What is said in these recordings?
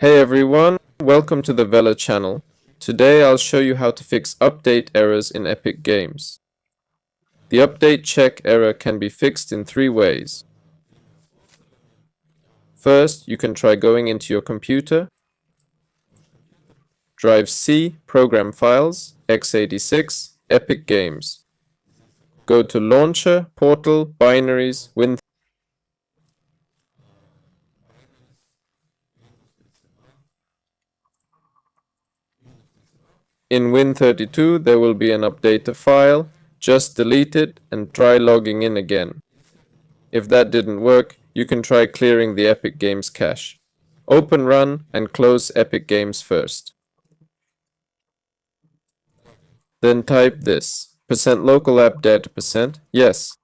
Hey everyone, welcome to the Vela channel. Today I'll show you how to fix update errors in Epic Games. The update check error can be fixed in three ways. First, you can try going into your computer, drive C, Program Files, x86, Epic Games. Go to Launcher, Portal, Binaries, Win. In Win32 there will be an updater file. Just delete it and try logging in again. If that didn't work, you can try clearing the Epic Games cache. Open Run and close Epic Games first. Then type this, %local app data %, yes.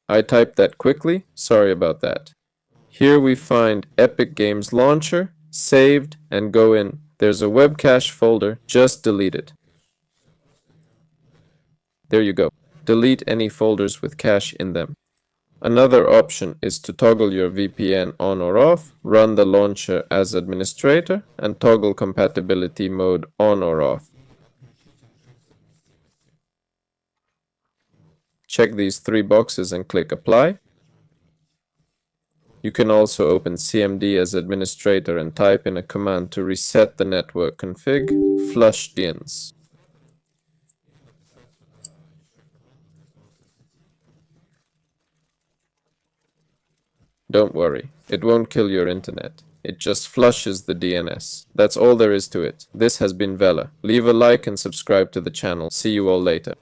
I typed that quickly, sorry about that. Here we find Epic Games Launcher, saved, and go in. There's a web cache folder, just delete it. There you go. Delete any folders with cache in them. Another option is to toggle your VPN on or off, run the launcher as administrator, and toggle compatibility mode on or off. Check these three boxes and click Apply. You can also open CMD as administrator and type in a command to reset the network config, flush DNS. Don't worry, it won't kill your internet. It just flushes the DNS. That's all there is to it. This has been Vela. Leave a like and subscribe to the channel. See you all later.